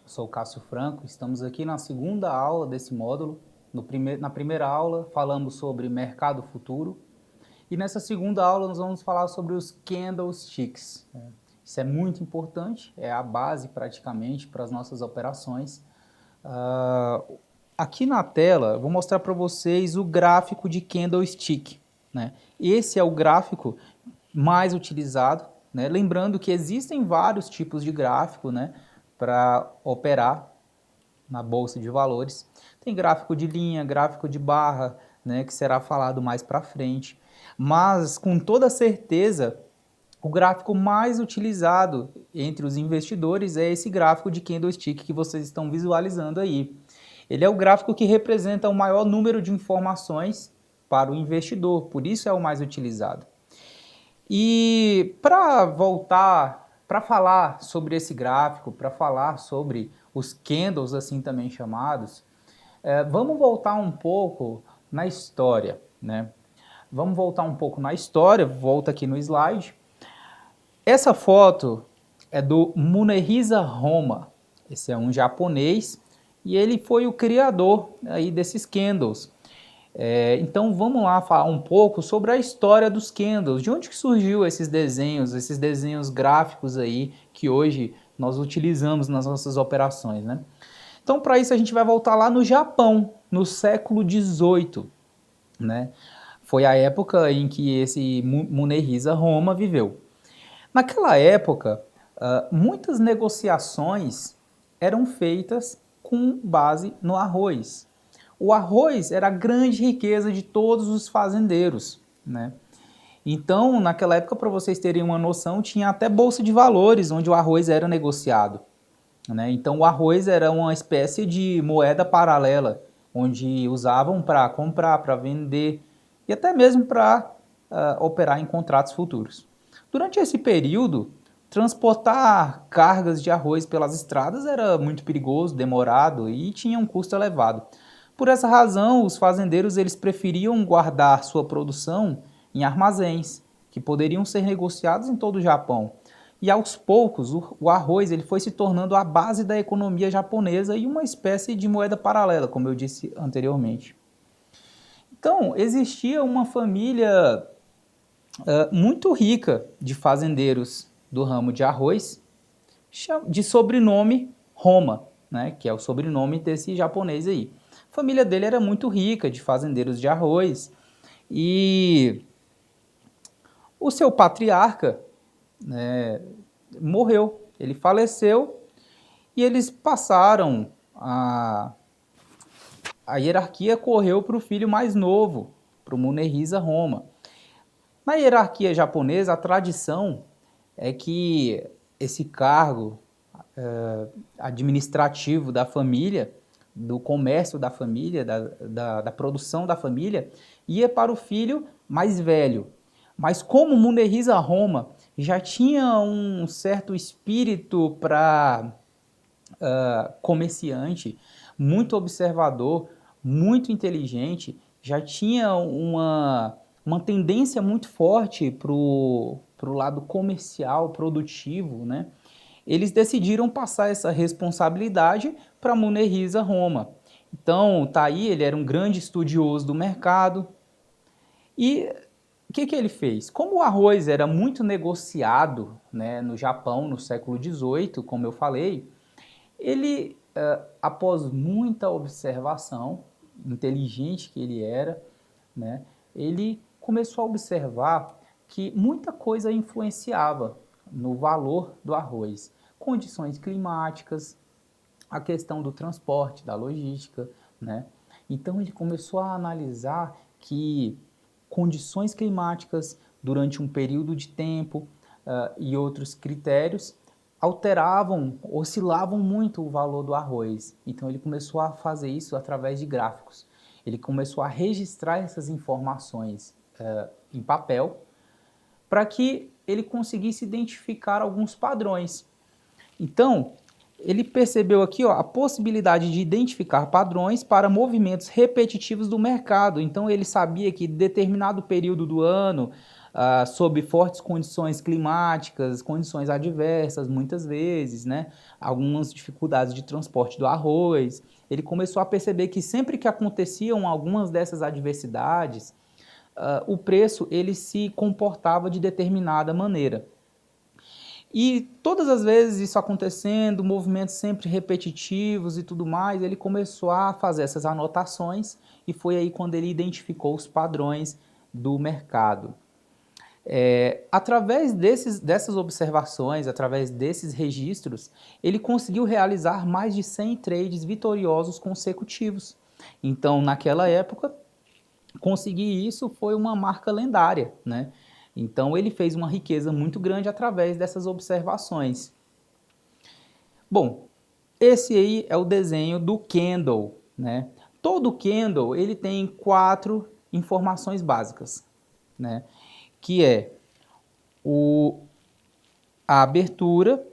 Sou o Cássio Franco, estamos aqui na segunda aula desse módulo. Na primeira aula falamos sobre mercado futuro e nessa segunda aula nós vamos falar sobre os candlesticks. Isso é muito importante, é a base praticamente para as nossas operações. Aqui na tela eu vou mostrar para vocês o gráfico de candlestick, né? Esse é o gráfico mais utilizado, né? Lembrando que existem vários tipos de gráfico, né, para operar na bolsa de valores. Tem gráfico de linha, gráfico de barra, né, que será falado mais para frente. Mas com toda certeza, o gráfico mais utilizado entre os investidores é esse gráfico de candlestick que vocês estão visualizando aí. Ele é o gráfico que representa o maior número de informações para o investidor, por isso é o mais utilizado. E para voltar, para falar sobre esse gráfico, para falar sobre os candles assim também chamados, vamos voltar um pouco na história, né? Vamos voltar um pouco na história, volta aqui no slide. Essa foto é do Munehisa Honma, esse é um japonês e ele foi o criador aí desses candles. Então vamos lá falar um pouco sobre a história dos candles, de onde que surgiu esses desenhos gráficos aí que hoje nós utilizamos nas nossas operações, né? Então para isso a gente vai voltar lá no Japão, no século XVIII, né? Foi a época em que esse Munehisa Honma viveu. Naquela época, muitas negociações eram feitas com base no arroz. O arroz era a grande riqueza de todos os fazendeiros, né? Então, naquela época, para vocês terem uma noção, tinha até bolsa de valores onde o arroz era negociado, né? Então, o arroz era uma espécie de moeda paralela, onde usavam para comprar, para vender e até mesmo para operar em contratos futuros. Durante esse período, transportar cargas de arroz pelas estradas era muito perigoso, demorado e tinha um custo elevado. Por essa razão, os fazendeiros eles preferiam guardar sua produção em armazéns, que poderiam ser negociados em todo o Japão. E aos poucos, o arroz ele foi se tornando a base da economia japonesa e uma espécie de moeda paralela, como eu disse anteriormente. Então, existia uma família muito rica de fazendeiros do ramo de arroz, de sobrenome Honma, né, que é o sobrenome desse japonês aí. A família dele era muito rica, de fazendeiros de arroz, e o seu patriarca, né, morreu, ele faleceu, e eles passaram, a hierarquia correu para o filho mais novo, para o Munehisa Honma. Na hierarquia japonesa, a tradição é que esse cargo administrativo da família, do comércio da família, da produção da família, ia para o filho mais velho. Mas como Munehisa Honma já tinha um certo espírito para comerciante, muito observador, muito inteligente, já tinha uma tendência muito forte para o lado comercial, produtivo, né? Eles decidiram passar essa responsabilidade para Munehisa Honma. Então, tá aí, ele era um grande estudioso do mercado. E o que ele fez? Como o arroz era muito negociado, né, no Japão no século XVIII, como eu falei, ele, após muita observação, inteligente que ele era, né, ele começou a observar que muita coisa influenciava no valor do arroz. Condições climáticas, a questão do transporte, da logística, né? Então ele começou a analisar que condições climáticas durante um período de tempo e outros critérios alteravam, oscilavam muito o valor do arroz. Então ele começou a fazer isso através de gráficos. Ele começou a registrar essas informações em papel para que ele conseguisse identificar alguns padrões. Então, ele percebeu aqui a possibilidade de identificar padrões para movimentos repetitivos do mercado. Então, ele sabia que em determinado período do ano sob fortes condições climáticas, condições adversas, muitas vezes, né? Algumas dificuldades de transporte do arroz. Ele começou a perceber que sempre que aconteciam algumas dessas adversidades, o preço ele se comportava de determinada maneira. E todas as vezes isso acontecendo, movimentos sempre repetitivos e tudo mais, ele começou a fazer essas anotações e foi aí quando ele identificou os padrões do mercado. Através dessas observações, através desses registros, ele conseguiu realizar mais de 100 trades vitoriosos consecutivos. Então, naquela época, conseguir isso foi uma marca lendária, né? Então ele fez uma riqueza muito grande através dessas observações. Bom, esse aí é o desenho do candle, né? Todo candle ele tem 4 informações básicas, né? Que é a abertura,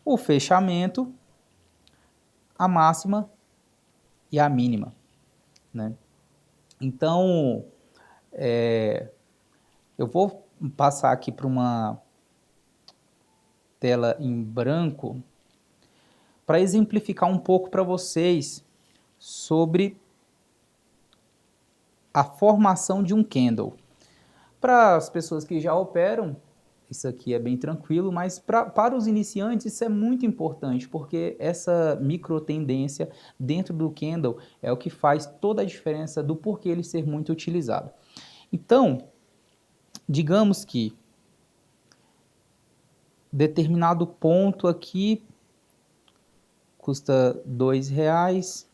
o fechamento, a máxima e a mínima, né? Então, eu vou passar aqui para uma tela em branco para exemplificar um pouco para vocês sobre a formação de um candle. Para as pessoas que já operam, isso aqui é bem tranquilo, mas para os iniciantes isso é muito importante, porque essa micro tendência dentro do candle é o que faz toda a diferença do porquê ele ser muito utilizado. Então, digamos que determinado ponto aqui custa R$2,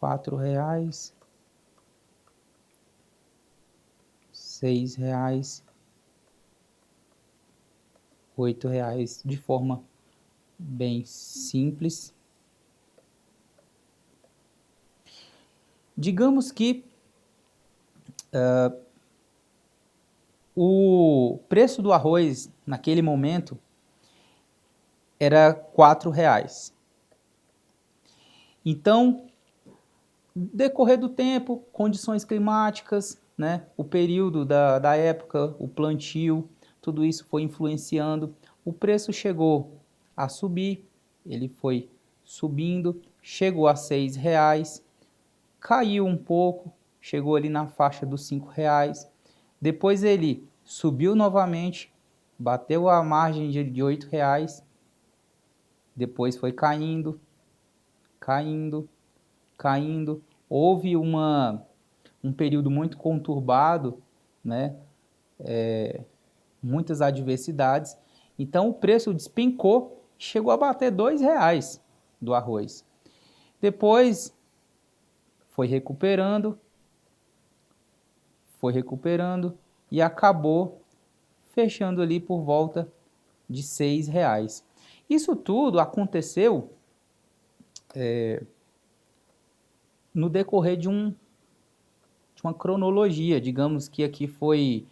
R$4, R$6, R$8, de forma bem simples. Digamos que o preço do arroz naquele momento era R$4. Então, decorrer do tempo, condições climáticas, né, o período da época, o plantio, tudo isso foi influenciando. O preço chegou a subir, ele foi subindo, chegou a R$6, caiu um pouco, chegou ali na faixa dos R$5. Depois ele subiu novamente, bateu a margem de R$8, depois foi caindo, caindo, caindo. Houve um período muito conturbado, né? Muitas adversidades. Então o preço despencou, chegou a bater R$2 do arroz. Depois foi recuperando e acabou fechando ali por volta de R$6. Isso tudo aconteceu no decorrer de uma cronologia. Digamos que aqui foi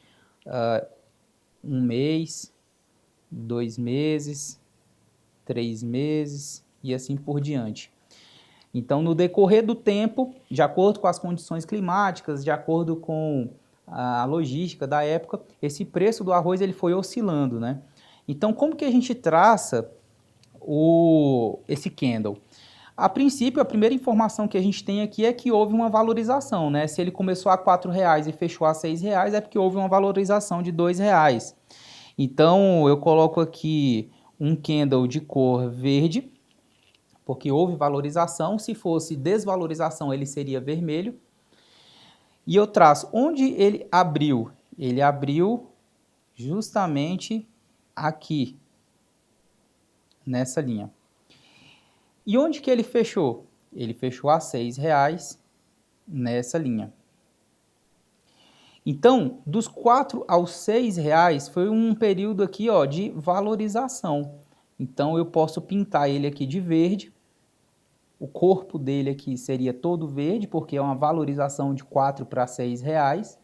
1 mês, 2 meses, 3 meses e assim por diante. Então, no decorrer do tempo, de acordo com as condições climáticas, de acordo com a logística da época, esse preço do arroz ele foi oscilando, né? Então, como que a gente traça esse candle? A princípio, a primeira informação que a gente tem aqui é que houve uma valorização, né? Se ele começou a R$4 e fechou a R$6, é porque houve uma valorização de R$2. Então, eu coloco aqui um candle de cor verde, porque houve valorização. Se fosse desvalorização, ele seria vermelho. E eu traço onde ele abriu. Ele abriu justamente aqui, nessa linha. E onde que ele fechou? Ele fechou a R$6 nessa linha. Então, dos R$4 aos R$6 foi um período aqui, ó, de valorização. Então, eu posso pintar ele aqui de verde. O corpo dele aqui seria todo verde, porque é uma valorização de R$4 para R$6.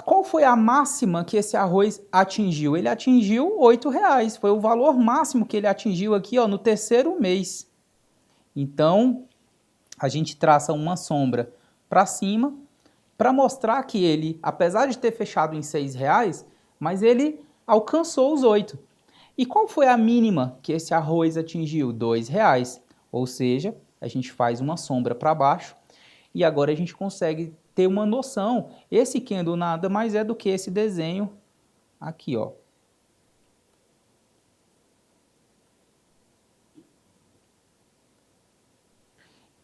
Qual foi a máxima que esse arroz atingiu? Ele atingiu R$8. Foi o valor máximo que ele atingiu aqui, ó, no terceiro mês. Então, a gente traça uma sombra para cima, para mostrar que ele, apesar de ter fechado em R$6, mas ele alcançou os 8. E qual foi a mínima que esse arroz atingiu? R$2. Ou seja, a gente faz uma sombra para baixo e agora a gente consegue ter uma noção. Esse candle nada mais é do que esse desenho aqui, ó.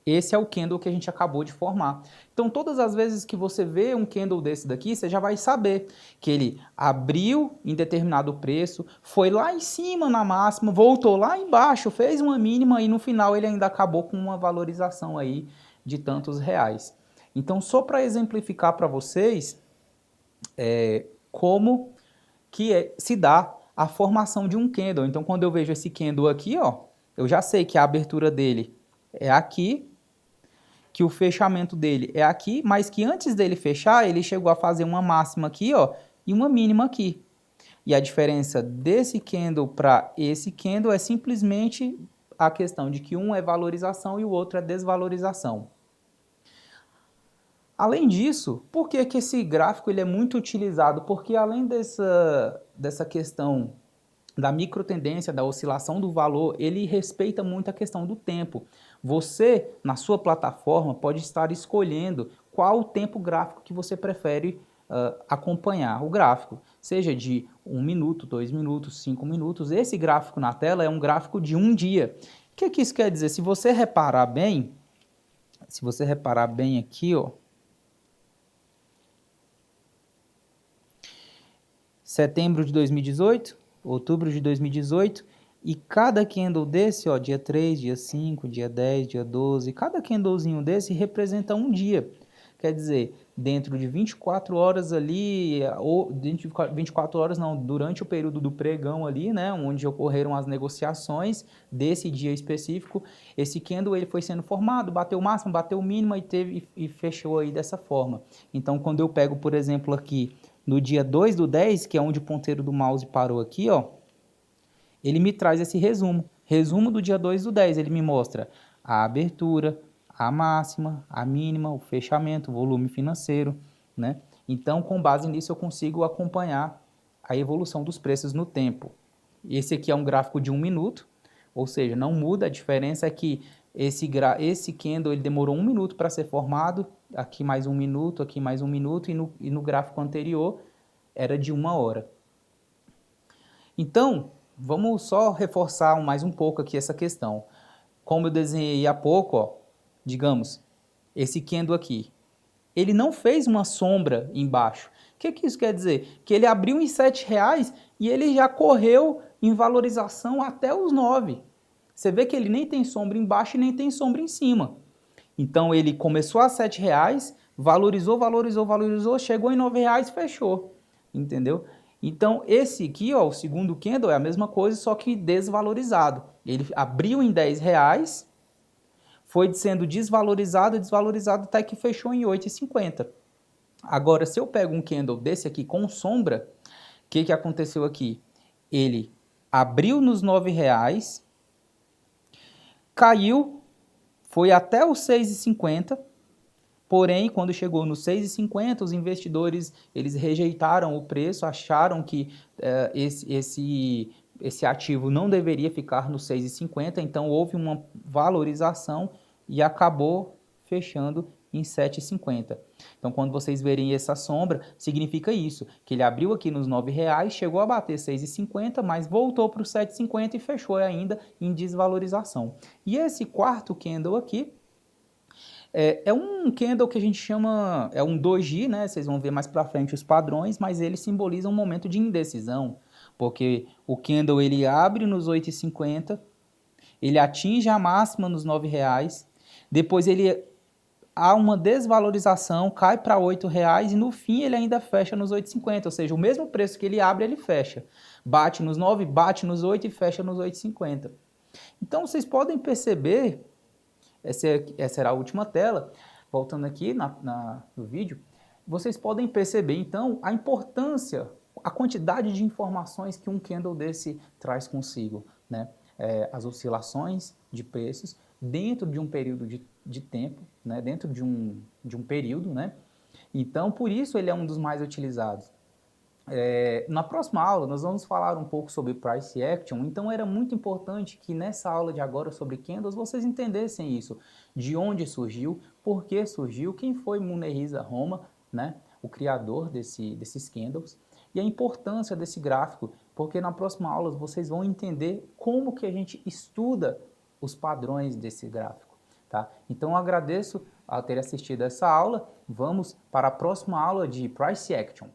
Esse é o candle que a gente acabou de formar. Então, todas as vezes que você vê um candle desse daqui, você já vai saber que ele abriu em determinado preço, foi lá em cima na máxima, voltou lá embaixo, fez uma mínima e no final ele ainda acabou com uma valorização aí de tantos reais. Então, só para exemplificar para vocês como que se dá a formação de um candle. Então, quando eu vejo esse candle aqui, ó, eu já sei que a abertura dele é aqui, que o fechamento dele é aqui, mas que antes dele fechar, ele chegou a fazer uma máxima aqui, ó, e uma mínima aqui. E a diferença desse candle para esse candle é simplesmente a questão de que um é valorização e o outro é desvalorização. Além disso, por que que esse gráfico ele é muito utilizado? Porque além dessa questão da microtendência, da oscilação do valor, ele respeita muito a questão do tempo. Você, na sua plataforma, pode estar escolhendo qual o tempo gráfico que você prefere acompanhar o gráfico, seja de 1 minuto, 2 minutos, 5 minutos. Esse gráfico na tela é um gráfico de um dia. O que que isso quer dizer? Se você reparar bem aqui, ó, setembro de 2018, outubro de 2018, e cada candle desse, ó, dia 3, dia 5, dia 10, dia 12, cada candlezinho desse representa um dia. Quer dizer, dentro de 24 horas ali, ou dentro de 24 horas não, durante o período do pregão ali, né, onde ocorreram as negociações desse dia específico, esse candle ele foi sendo formado, bateu o máximo, bateu o mínimo e fechou aí dessa forma. Então, quando eu pego, por exemplo, aqui no dia 2/10, que é onde o ponteiro do mouse parou aqui, ó, ele me traz esse resumo. Resumo do dia 2/10, ele me mostra a abertura, a máxima, a mínima, o fechamento, o volume financeiro, né? Então, com base nisso, eu consigo acompanhar a evolução dos preços no tempo. Esse aqui é um gráfico de 1 minuto, ou seja, não muda, a diferença é que esse candle ele demorou 1 minuto para ser formado, aqui mais 1 minuto, aqui mais 1 minuto, e no gráfico anterior era de 1 hora. Então, vamos só reforçar mais um pouco aqui essa questão. Como eu desenhei há pouco, ó, digamos, esse candle aqui, ele não fez uma sombra embaixo. O que que isso quer dizer? Que ele abriu em R$7 e ele já correu em valorização até os 9. Você vê que ele nem tem sombra embaixo e nem tem sombra em cima. Então ele começou a R$7, valorizou, valorizou, valorizou, chegou em R$9 e fechou. Entendeu? Então esse aqui, ó, o segundo candle é a mesma coisa, só que desvalorizado. Ele abriu em R$10, foi sendo desvalorizado, desvalorizado até que fechou em 8,50. Agora, se eu pego um candle desse aqui com sombra, o que que aconteceu aqui? Ele abriu nos R$9, caiu, foi até os 6,50, porém, quando chegou nos 6,50, os investidores eles rejeitaram o preço, acharam que esse ativo não deveria ficar nos 6,50, então houve uma valorização e acabou fechando em 7,50. Então, quando vocês verem essa sombra, significa isso, que ele abriu aqui nos R$9, chegou a bater 6,50, mas voltou para os 7,50 e fechou ainda em desvalorização. E esse quarto candle aqui, é um candle que a gente chama, é um doji, né? Vocês vão ver mais para frente os padrões, mas ele simboliza um momento de indecisão, porque o candle ele abre nos 8,50, ele atinge a máxima nos R$9, depois ele há uma desvalorização, cai para R$8 e no fim ele ainda fecha nos 8,50, ou seja, o mesmo preço que ele abre, ele fecha. Bate nos 9, bate nos 8 e fecha nos 8,50. Então vocês podem perceber, essa era a última tela, voltando aqui no vídeo, vocês podem perceber então a importância, a quantidade de informações que um candle desse traz consigo, né? As oscilações de preços, dentro de um período de tempo, né? Dentro de um período, né? Então, por isso ele é um dos mais utilizados. Na próxima aula, nós vamos falar um pouco sobre Price Action, então era muito importante que nessa aula de agora sobre candles vocês entendessem isso, de onde surgiu, por que surgiu, quem foi Munehisa Roma, né, o criador desses candles, e a importância desse gráfico, porque na próxima aula vocês vão entender como que a gente estuda os padrões desse gráfico. Tá? Então eu agradeço a ter assistido essa aula, vamos para a próxima aula de Price Action.